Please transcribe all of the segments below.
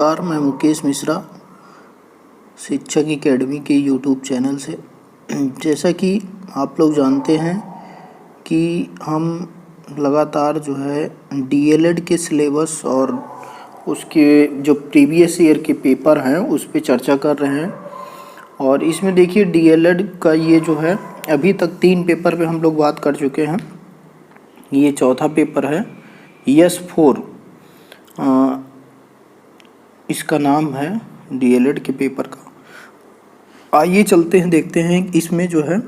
नमस्कार, मैं मुकेश मिश्रा शिक्षक एकेडमी के यूट्यूब चैनल से। जैसा कि आप लोग जानते हैं कि हम लगातार जो है डीएलएड के सिलेबस और उसके जो प्रीवियस ईयर के पेपर हैं उस पे चर्चा कर रहे हैं। और इसमें देखिए डीएलएड का ये जो है अभी तक 3 पेपर पे हम लोग बात कर चुके हैं। ये चौथा पेपर है यस 4। इसका नाम है डीएलएड के पेपर का। आइए चलते हैं, देखते हैं इसमें जो है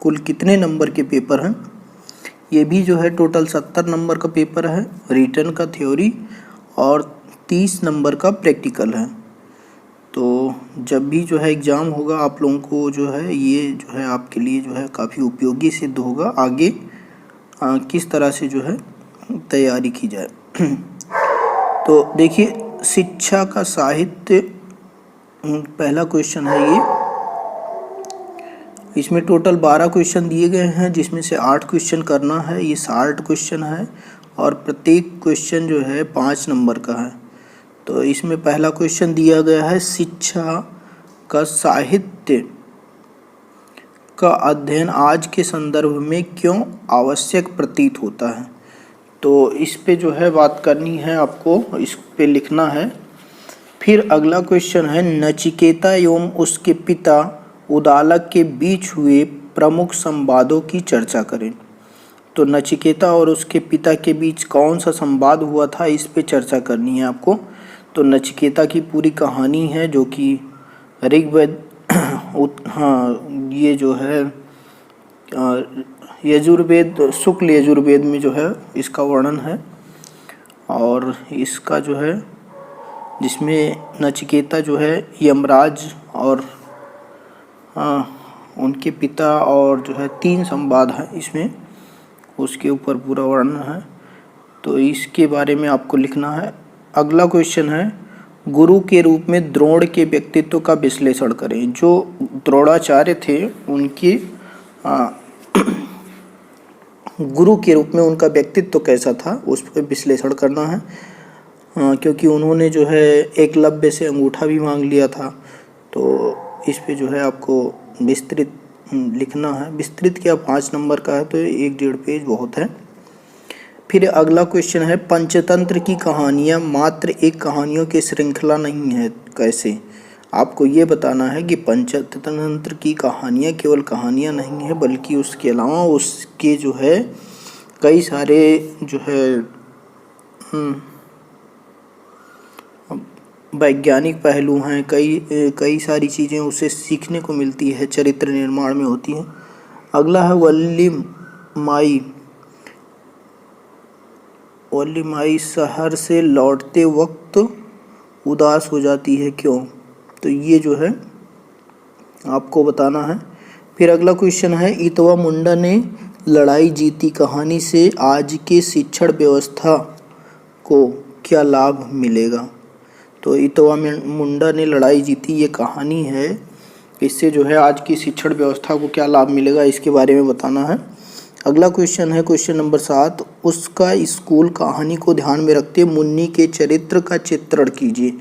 कुल कितने नंबर के पेपर हैं। ये भी जो है टोटल 70 नंबर का पेपर है, रिटन का थ्योरी और 30 नंबर का प्रैक्टिकल है। तो जब भी जो है एग्ज़ाम होगा आप लोगों को जो है ये जो है आपके लिए जो है काफ़ी उपयोगी सिद्ध होगा। आगे किस तरह से जो है तैयारी की जाए। तो देखिए शिक्षा का साहित्य पहला क्वेश्चन है ये। इसमें टोटल 12 क्वेश्चन दिए गए हैं, जिसमें से 8 क्वेश्चन करना है। ये 60 क्वेश्चन है और प्रत्येक क्वेश्चन जो है 5 नंबर का है। तो इसमें पहला क्वेश्चन दिया गया है शिक्षा का साहित्य का अध्ययन आज के संदर्भ में क्यों आवश्यक प्रतीत होता है। तो इस पे जो है बात करनी है आपको, इस पे लिखना है। फिर अगला क्वेश्चन है नचिकेता एवं उसके पिता उदालक के बीच हुए प्रमुख संवादों की चर्चा करें। तो नचिकेता और उसके पिता के बीच कौन सा संवाद हुआ था, इस पे चर्चा करनी है आपको। तो नचिकेता की पूरी कहानी है जो कि ऋग्वेद ये जो है यजुर्वेद, शुक्ल यजुर्वेद में जो है इसका वर्णन है। और इसका जो है जिसमें नचिकेता जो है यमराज और उनके पिता और जो है 3 संवाद हैं इसमें, उसके ऊपर पूरा वर्णन है। तो इसके बारे में आपको लिखना है। अगला क्वेश्चन है गुरु के रूप में द्रोण के व्यक्तित्व का विश्लेषण करें। जो द्रोणाचार्य थे उनके गुरु के रूप में उनका व्यक्तित्व कैसा था उस पर विश्लेषण करना है। क्योंकि उन्होंने जो है एकलव्य से अंगूठा भी मांग लिया था। तो इस पे जो है आपको विस्तृत लिखना है। विस्तृत क्या 5 नंबर का है, तो 1-1.5 पेज बहुत है। फिर अगला क्वेश्चन है पंचतंत्र की कहानियाँ मात्र एक कहानियों की श्रृंखला नहीं है, कैसे। आपको ये बताना है कि पंचतंत्र की कहानियाँ केवल कहानियाँ नहीं है, बल्कि उसके अलावा उसके जो है कई सारे जो है वैज्ञानिक पहलू हैं। कई सारी चीज़ें उसे सीखने को मिलती है, चरित्र निर्माण में होती हैं। अगला है वल्ली माई शहर से लौटते वक्त उदास हो जाती है, क्यों। तो ये जो है आपको बताना है। फिर अगला क्वेश्चन है इतवा मुंडा ने लड़ाई जीती कहानी से आज के शिक्षण व्यवस्था को क्या लाभ मिलेगा। तो इतवा मुंडा ने लड़ाई जीती ये कहानी है, इससे जो है आज की शिक्षण व्यवस्था को क्या लाभ मिलेगा, इसके बारे में बताना है। अगला क्वेश्चन है क्वेश्चन नंबर 7 उसका स्कूल कहानी को ध्यान में रखते मुन्नी के चरित्र का चित्रण कीजिए।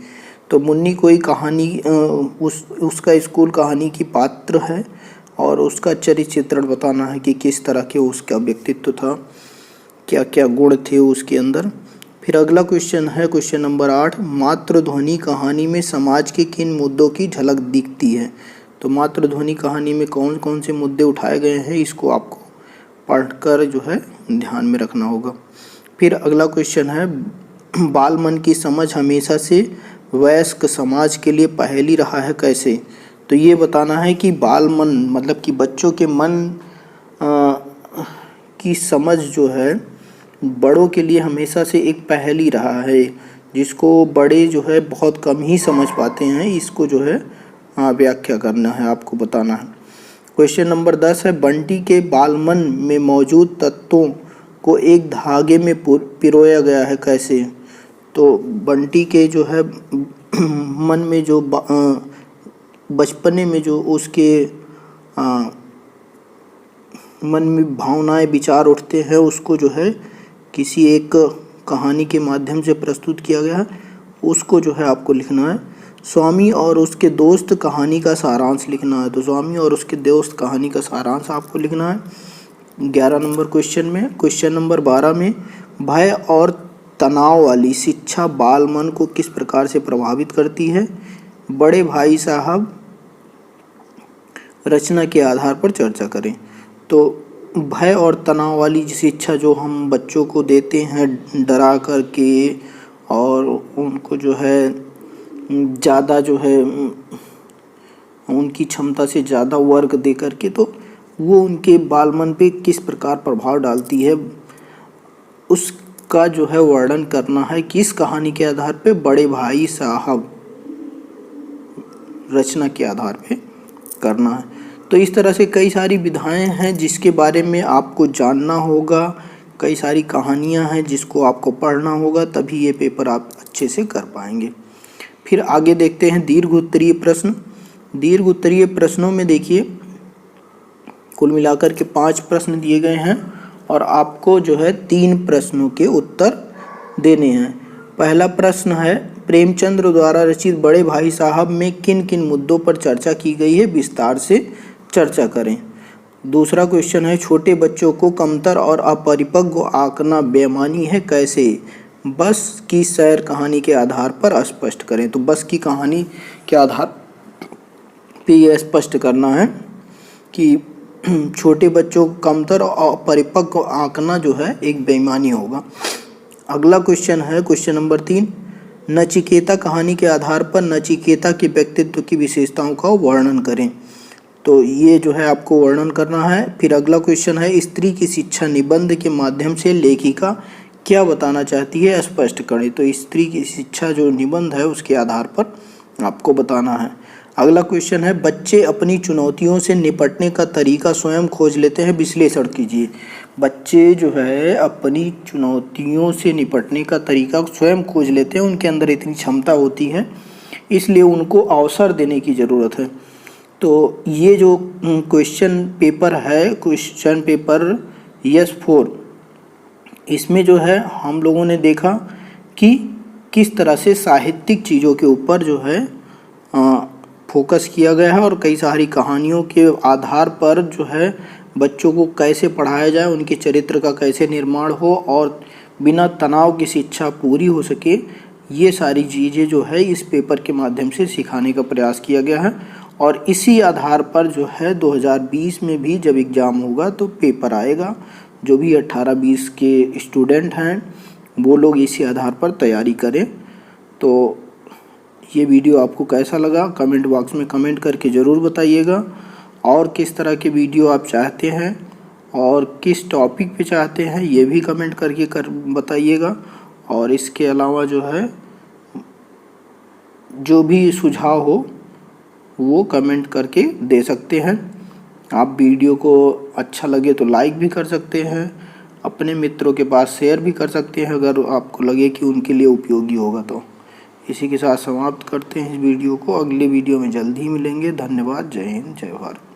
तो मुन्नी कोई कहानी उसका स्कूल कहानी की पात्र है और उसका चरित्र चित्रण बताना है कि किस तरह के उसका व्यक्तित्व था, क्या क्या गुण थे उसके अंदर। फिर अगला क्वेश्चन है क्वेश्चन नंबर 8 मातृध्वनि कहानी में समाज के किन मुद्दों की झलक दिखती है। तो मातृध्वनि कहानी में कौन कौन से मुद्दे उठाए गए हैं, इसको आपको पढ़कर जो है ध्यान में रखना होगा। फिर अगला क्वेश्चन है बाल मन की समझ हमेशा से वयस्क समाज के लिए पहेली रहा है, कैसे। तो ये बताना है कि बाल मन मतलब कि बच्चों के मन की समझ जो है बड़ों के लिए हमेशा से एक पहेली रहा है, जिसको बड़े जो है बहुत कम ही समझ पाते हैं। इसको जो है व्याख्या करना है, आपको बताना है। क्वेश्चन नंबर 10 है बंटी के बालमन में मौजूद तत्वों को एक धागे में पिरोया गया है, कैसे। तो बंटी के जो है मन में जो बचपने में जो उसके मन में भावनाएं विचार उठते हैं, उसको जो है किसी एक कहानी के माध्यम से प्रस्तुत किया गया है। उसको जो है आपको लिखना है। स्वामी और उसके दोस्त कहानी का सारांश लिखना है, तो स्वामी और उसके दोस्त कहानी का सारांश आपको लिखना है 11 नंबर क्वेश्चन में। क्वेश्चन नंबर 12 में भय और तनाव वाली शिक्षा बाल मन को किस प्रकार से प्रभावित करती है? बड़े भाई साहब रचना के आधार पर चर्चा करें। तो भय और तनाव वाली शिक्षा जो हम बच्चों को देते हैं डरा करके और उनको जो है ज़्यादा जो है उनकी क्षमता से ज़्यादा वर्क दे करके, तो वो उनके बाल मन पे किस प्रकार प्रभाव डालती है उसका जो है वर्णन करना है। किस कहानी के आधार पे? बड़े भाई साहब रचना के आधार पे करना है। तो इस तरह से कई सारी विधाएं हैं जिसके बारे में आपको जानना होगा, कई सारी कहानियां हैं जिसको आपको पढ़ना होगा, तभी ये पेपर आप अच्छे से कर पाएंगे। फिर आगे देखते हैं दीर्घ उत्तरीय प्रश्न। दीर्घ उत्तरीय प्रश्नों में देखिए कुल मिलाकर के 5 प्रश्न दिए गए हैं और आपको जो है 3 प्रश्नों के उत्तर देने हैं। पहला प्रश्न है प्रेमचंद द्वारा रचित बड़े भाई साहब में किन किन मुद्दों पर चर्चा की गई है, विस्तार से चर्चा करें। दूसरा क्वेश्चन है छोटे बच्चों को कमतर और अपरिपक्व आंकना बेईमानी है, कैसे? बस की सैर कहानी के आधार पर स्पष्ट करें। तो बस की कहानी के आधार पे यह स्पष्ट करना है कि छोटे बच्चों को कमतर और अपरिपक्व आंकना जो है एक बेईमानी होगा। अगला क्वेश्चन है क्वेश्चन नंबर 3, नचिकेता कहानी के आधार पर नचिकेता के व्यक्तित्व की विशेषताओं का वर्णन करें। तो ये जो है आपको वर्णन करना है। फिर अगला क्वेश्चन है स्त्री की शिक्षा निबंध के माध्यम से लेखिका क्या बताना चाहती है, स्पष्ट करें। तो स्त्री की शिक्षा जो निबंध है उसके आधार पर आपको बताना है। अगला क्वेश्चन है बच्चे अपनी चुनौतियों से निपटने का तरीका स्वयं खोज लेते हैं, विश्लेषण कीजिए। बच्चे जो है अपनी चुनौतियों से निपटने का तरीका स्वयं खोज लेते हैं, उनके अंदर इतनी क्षमता होती है, इसलिए उनको अवसर देने की ज़रूरत है। तो ये जो क्वेश्चन पेपर है, क्वेश्चन पेपर S4, इसमें जो है हम लोगों ने देखा कि किस तरह से साहित्यिक चीज़ों के ऊपर जो है फोकस किया गया है और कई सारी कहानियों के आधार पर जो है बच्चों को कैसे पढ़ाया जाए, उनके चरित्र का कैसे निर्माण हो और बिना तनाव की शिक्षा पूरी हो सके, ये सारी चीज़ें जो है इस पेपर के माध्यम से सिखाने का प्रयास किया गया है। और इसी आधार पर जो है 2020 में भी जब एग्ज़ाम होगा तो पेपर आएगा। जो भी 18-20 के स्टूडेंट हैं वो लोग इसी आधार पर तैयारी करें। तो ये वीडियो आपको कैसा लगा कमेंट बॉक्स में कमेंट करके ज़रूर बताइएगा, और किस तरह के वीडियो आप चाहते हैं और किस टॉपिक पे चाहते हैं ये भी कमेंट करके बताइएगा। और इसके अलावा जो है जो भी सुझाव हो वो कमेंट करके दे सकते हैं। आप वीडियो को अच्छा लगे तो लाइक भी कर सकते हैं, अपने मित्रों के पास शेयर भी कर सकते हैं अगर आपको लगे कि उनके लिए उपयोगी होगा तो। इसी के साथ समाप्त करते हैं इस वीडियो को। अगले वीडियो में जल्द ही मिलेंगे। धन्यवाद। जय हिंद, जय भारत।